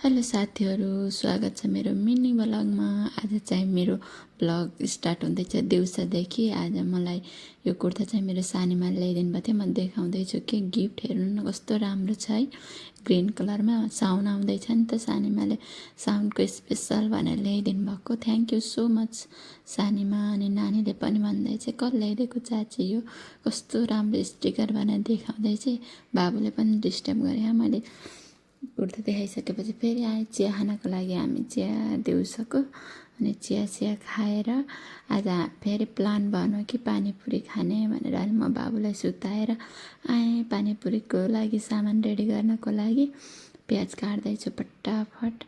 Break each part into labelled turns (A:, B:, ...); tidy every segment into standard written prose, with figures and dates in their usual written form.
A: Hello साथीहरू, स्वागत छ मेरो मिनी ब्लगमा। आज चाहिँ मेरो ब्लग स्टार्ट हुँदैछ दिउँसोदेखि। आज मलाई यो कुर्ता चाहिँ मेरो सानीमाले ल्याइदिनु भएको थियो। म देखाउँदैछु कि गिफ्ट हेर्नु न कस्तो राम्रो छ है। ग्रिन कलरमा साउन आउँदैछ नि त, सानीमाले साउन्डको स्पेसल भनेर ल्याइदिनु भएको। थ्याङ्क यू सो मच सानीमा। अनि नानीले पनि भन्दैछ कसले ल्याइदिएको चाची, यो कस्तो राम्रो स्टिकर भनेर देखाउँदैछ। बाबुले पनि डिस्टर्ब गरे। मैले कुर्ता देखाइसकेपछि फेरि आएँ चिया खानको लागि। हामी चिया दिउँसोको अनि चिया खाएर आज फेरि प्लान भन्यो कि पानीपुरी खाने भनेर। अनि म बाबुलाई सुताएर आएँ पानीपुरीको लागि सामान रेडी गर्नको लागि। प्याज काट्दैछु फटाफट।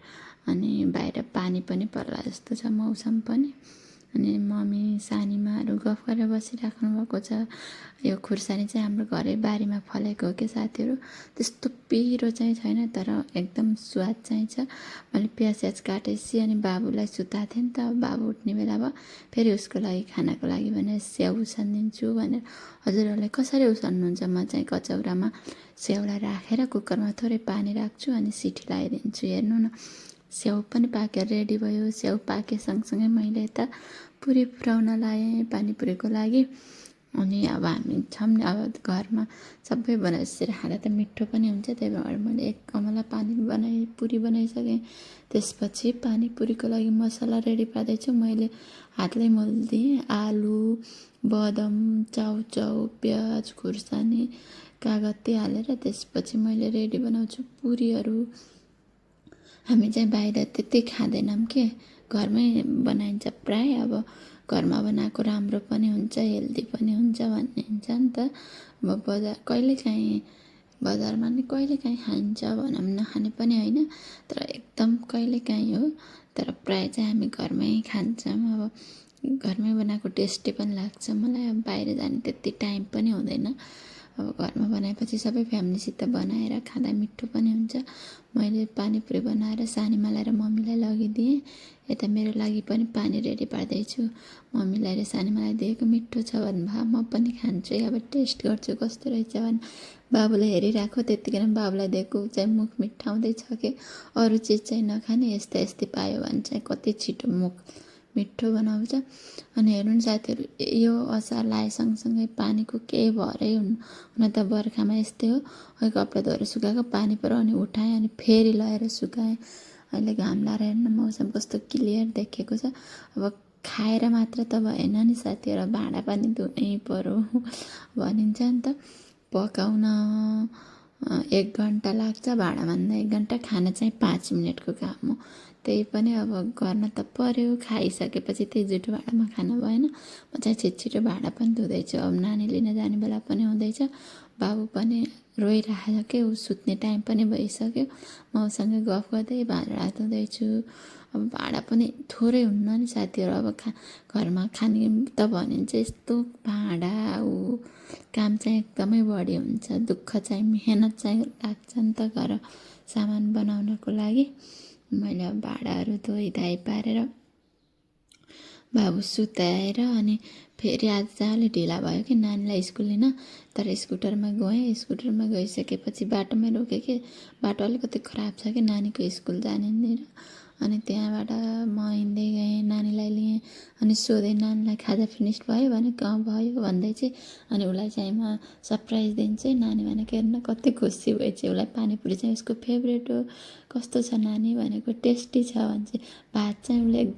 A: अनि बाहिर पानी पनि पर्ला जस्तो छ मौसम पनि। अनि मम्मी सानीमाहरू गफ गरेर बसिराख्नु भएको छ। यो खुर्सानी चाहिँ हाम्रो घरै बारीमा फलेको हो कि साथीहरू। त्यस्तो पिरो चाहिँ छैन तर एकदम स्वाद चाहिँ छ। मैले प्याज काटेपछि अनि बाबुलाई सुताएको थिएँ नि त। बाबु उठ्ने बेला भयो, फेरि उसको लागि खानाको लागि भनेर स्याउ उसानिदिन्छु भनेर। हजुरहरूले कसरी उसान्नुहुन्छ? म चाहिँ कचौरामा स्याउलाई राखेर कुकरमा थोरै पानी राख्छु अनि सिटी लगाइदिन्छु। हेर्नु न, स्याउ पनि पाकेर रेडी भयो। स्याउ पाके सँगसँगै मैले यता पुरी पुऱ्याउन लाएँ पानीपुरीको लागि। अनि अब हामी छौँ नि, अब घरमा सबै बनाएपछि खाँदा त मिठो पनि हुन्छ। त्यही भएर मैले एक कमला पानी पुरी बनाइसकेँ। त्यसपछि पानीपुरीको लागि मसला रेडी पार्दैछु। मैले हातले मोल्दिएँ आलु, बदम, चाउचाउ, प्याज, खुर्सानी, कागती हालेर। त्यसपछि मैले रेडी बनाउँछु पुरीहरू। हामी चाहिँ बाहिर त्यति खाँदैनौँ कि घरमै बनाइन्छ प्राय। अब घरमा बनाएको राम्रो पनि हुन्छ, हेल्दी पनि हुन्छ भन्ने हुन्छ नि त। अब कहिलेकाहीँ बजारमा नि कहिलेकाहीँ खाइन्छ भनौँ, नखाने पनि होइन, तर एकदम कहिलेकाहीँ हो। तर प्राय चाहिँ हामी घरमै खान्छौँ। अब घरमै बनाएको टेस्टी पनि लाग्छ मलाई। अब बाहिर जाने त्यति टाइम पनि हुँदैन। अब घरमा बनाएपछि सबै फ्यामिलीसित बनाएर खाँदा मिठो पनि हुन्छ। मैले पानीपुरी बनाएर सानीमालाई र मम्मीलाई लगिदिएँ। यता मेरो लागि पनि पानी रेडी पार्दैछु। मम्मीलाई र सानीमालाई दिएको मिठो छ भन्नुभयो। म पनि खान्छु, अब टेस्ट गर्छु कस्तो रहेछ भने। बाबुले हेरिरहेको, त्यतिखेर बाबुलाई दिएको चाहिँ मुख मिठाउँदै छ कि अरू चिज चाहिँ नखाने, यस्तै पायो भने चाहिँ कति छिटो मुख मिठो बनाउँछ। अनि हेर्नु नि साथीहरू, यो अचार लाए सँगसँगै पानीको केही भरै हुन त बर्खामा यस्तै हो। कपडा धोएर सुकाएको पानी पऱ्यो अनि उठाएँ अनि फेरि लगाएर सुकाएँ। अहिले घाम लाएर हेर्नु मौसम कस्तो क्लियर देखेको छ। अब खाएर मात्र त भएन नि साथीहरू, भाँडा पनि धुनै पर्यो भनिन्छ नि त। पकाउन 1 घन्टा लाग्छ, भाँडा मान्दा 1 घन्टा, खाना चाहिँ 5 मिनटको काम हो। त्यही पनि अब गर्न त पर्यो। खाइसकेपछि त्यही जुठो भाँडामा खाना भएन। म चाहिँ छिटो भाँडा पनि धुँदैछु। अब नानी लिन जाने बेला पनि हुँदैछ। बाबु पनि रोइरहेको के, ऊ सुत्ने टाइम पनि भइसक्यो। मसँग गफ गर्दै भाँडा धुँदैछु। अब भाँडा पनि थोरै हुन्न नि साथीहरू। अब घरमा खाने त भनिन्छ यस्तो भाँडा काम चाहिँ एकदमै बढी हुन्छ। दुःख चाहिँ मेहनत चाहिँ लाग्छ नि त घर सामान बनाउनको लागि। मैले अब भाँडाहरू धोइधाइ पारेर बाबु सुताएर अनि फेरि आज चाहिँ अलिक ढिला भयो कि नानीलाई स्कुल लिन। तर स्कुटरमा गएँ। स्कुटरमा गइसकेपछि बाटोमै रोकेँ कि बाटो अलिकति खराब छ कि नानीको स्कुल जानेनिर। अनि त्यहाँबाट म हिँड्दै गएँ, नानीलाई लिएँ। अनि सोधेँ नानीलाई खाजा फिनिस भयो भने भयो भन्दै चाहिँ। अनि उसलाई चाहिँ म सरप्राइज दिन्छु है नानी भनेको। हेर्न कति खुसी भएछ। उसलाई पानीपुरी चाहिँ उसको फेभरेट हो। कस्तो छ नानी भनेको, टेस्टी छ भन्छ। भात चाहिँ उसले